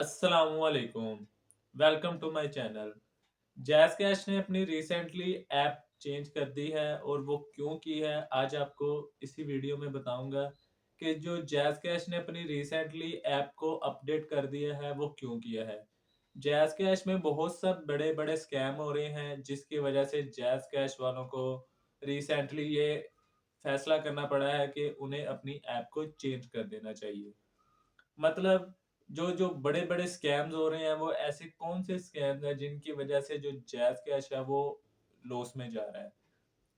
अस्सलामुअलैकुम। Welcome to my channel. Jazz Cash ने अपनी रिसेंटली ऐप चेंज कर दी है और वो क्यों की है, आज आपको इसी वीडियो में बताऊंगा कि जो जैज़ कैश ने अपनी रिसेंटली ऐप को अपडेट कर दिया है वो क्यों किया है। जैज़ कैश में बहुत सब बड़े बड़े स्कैम हो रहे हैं जिसकी वजह से जैज़ कैश वालों को रिसेंटली ये फैसला करना पड़ा है कि उन्हें अपनी ऐप को चेंज कर देना चाहिए। मतलब जो जो बड़े-बड़े स्कैम्स हो रहे हैं, वो ऐसे कौन से स्कैम्स हैं जिनकी वजह से जो जैज़ कैश है वो लॉस में जा रहा है।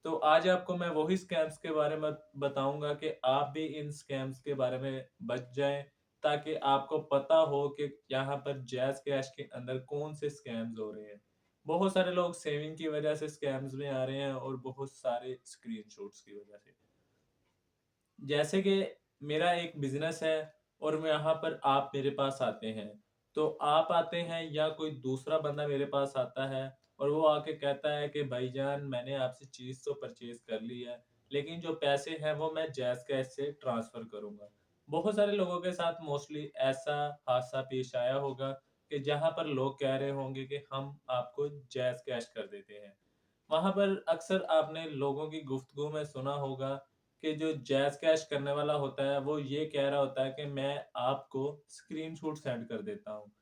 तो आज आपको मैं वही स्कैम्स के बारे में बताऊँगा कि आप भी इन स्कैम्स के बारे में बच जाएँ, ताकि आपको पता हो कि यहाँ पर जैज़ कैश के अंदर कौन से स्कैम्स हो रहे हैं। बहुत सारे लोग सेविंग की वजह से स्कैम्स में आ रहे हैं और बहुत सारे स्क्रीनशॉट्स की वजह से। जैसे कि मेरा एक बिज़नेस है और मैं यहाँ पर आप मेरे पास आते हैं। तो आप आते हैं या कोई दूसरा बंदा मेरे पास आता है और वो आके कहता है कि भाईजान मैंने आपसे चीज़ तो परचेज़ कर ली है, लेकिन जो पैसे हैं वो मैं जैज़ कैश से ट्रांसफ़र करूँगा। बहुत सारे लोगों के साथ मोस्टली ऐसा हादसा पेश आया होगा कि जहाँ पर लोग कह रहे होंगे कि हम आपको जैज़ कैश कर देते हैं। वहाँ पर अक्सर आपने लोगों की गुफ्तगू में सुना होगा कि जो जैज़ कैश करने वाला होता है, वो ये कह रहा होता है कि मैं आपको स्क्रीनशॉट सेंड कर देता हूँ।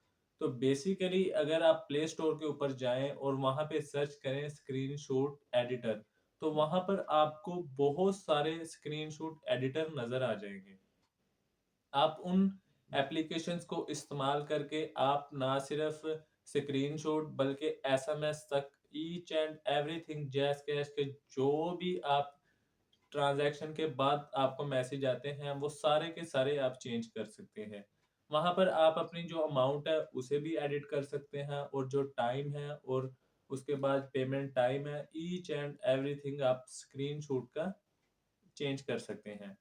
तो बेसिकली अगर आप प्ले स्टोर के ऊपर जाएँ और वहाँ पे सर्च करें स्क्रीनशॉट एडिटर, तो वहाँ पर आपको बहुत सारे स्क्रीनशॉट एडिटर नज़र आ जाएँगे। आप उन एप्लीकेशंस को इस्तेमाल करके आप ना सिर्फ स्क्रीनशॉट बल्कि एसएमएस तक each and everything jazz cash के जो भी आप ट्रांज़ैक्शन के बाद आपको मैसेज आते हैं, वो सारे के सारे आप चेंज कर सकते हैं। वहाँ पर आप अपनी जो अमाउंट है, उसे भी एडिट कर सकते हैं और जो टाइम है और उसके बाद पेमेंट टाइम है, ईच एंड एवरीथिंग आप स्क्रीनशॉट का चेंज कर सकते हैं।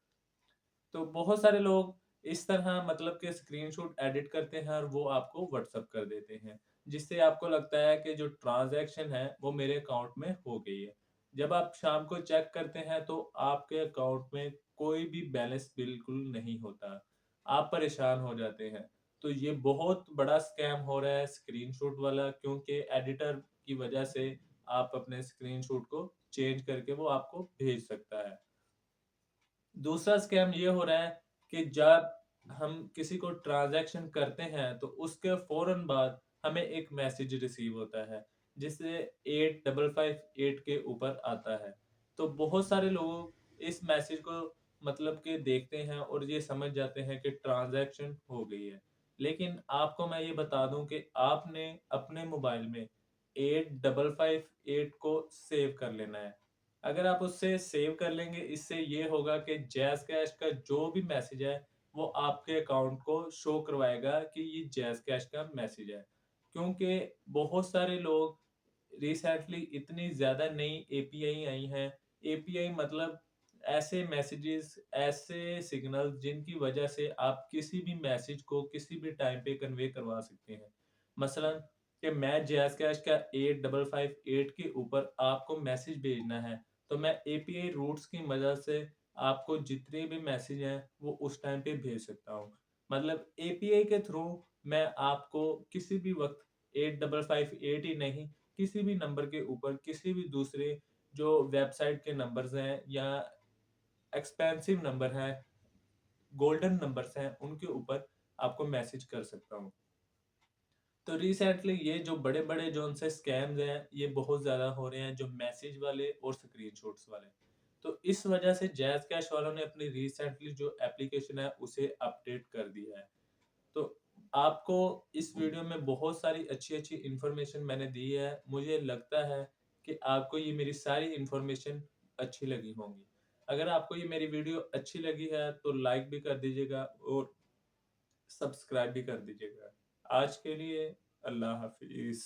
तो बहुत सारे लोग इस तरह मतलब के स्क्रीनशॉट एडिट करते हैं और वो आपको व्हाट्सएप कर देते हैं, जिससे आपको लगता है कि जो ट्रांज़ैक्शन है, वो मेरे अकाउंट में हो गई है। जब आप शाम को चेक करते हैं, तो आपके अकाउंट में कोई भी बैलेंस बिल्कुल नहीं होता। आप परेशान हो जाते हैं। तो ये बहुत बड़ा स्कैम हो रहा है स्क्रीनशॉट वाला, क्योंकि एडिटर की वजह से आप अपने स्क्रीनशॉट को चेंज करके वो आपको भेज सकता है। दूसरा स्कैम ये हो रहा है कि जब हम किसी को ट्रांज़ैक्शन करते हैं, तो उसके फ़ौरन बाद हमें एक मैसेज रिसीव होता है, जिससे 8558 के ऊपर आता है। तो बहुत सारे लोग इस मैसेज को मतलब कि देखते हैं और ये समझ जाते हैं कि ट्रांज़ैक्शन हो गई है। लेकिन आपको मैं ये बता दूँ कि आपने अपने मोबाइल में 8558 को सेव कर लेना है। अगर आप उससे सेव कर लेंगे, इससे ये होगा कि जैज़ कैश का जो भी मैसेज है, वो आपके अकाउंट को शो करवाएगा कि ये जैज़ कैश का मैसेज है। क्योंकि बहुत सारे लोग रिसेंटली इतनी ज़्यादा नई एपीआई आई हैं, एपीआई मतलब ऐसे मैसेजेस, ऐसे सिग्नल जिनकी वजह से आप किसी भी मैसेज को किसी भी टाइम पे कन्वे करवा सकते हैं। मसलन कि मैं जैज़ कैश का 8558 के ऊपर आपको मैसेज भेजना है, तो मैं एपीआई रूट्स की मदद से आपको जितने भी मैसेज हैं वो उस टाइम पे भेज सकता हूँ। मतलब एपीआई के थ्रू मैं आपको किसी भी वक़्त 8558 ही नहीं, किसी भी नंबर के ऊपर किसी भी दूसरे जो वेबसाइट के नंबर्स हैं या एक्सपेंसिव नंबर हैं, गोल्डन नंबर्स हैं, उनके ऊपर आपको मैसेज कर सकता हूँ। तो रिसेंटली ये जो बड़े-बड़े जो उनसे स्कैम्स हैं, ये बहुत ज़्यादा हो रहे हैं, जो मैसेज वाले और स्क्रीनशॉट्स वाले। तो इस वजह से जैज़ कैश वालों ने अपनी रिसेंटली जो एप्लीकेशन है, उसे अपडेट कर दिया है। तो आपको इस वीडियो में बहुत सारी अच्छी-अच्छी इन्फॉर्मेशन मैंने दी है। मुझे लगता है कि आपको ये मेरी सारी इन्फॉर्मेशन अच्छी लगी होंगी। अगर आपको ये मेरी वीडियो अच्छी लगी है, तो लाइक भी कर दीजिएगा और सब्सक्राइब भी कर दीजिएगा। आज के लिए अल्लाह हाफ़िज़।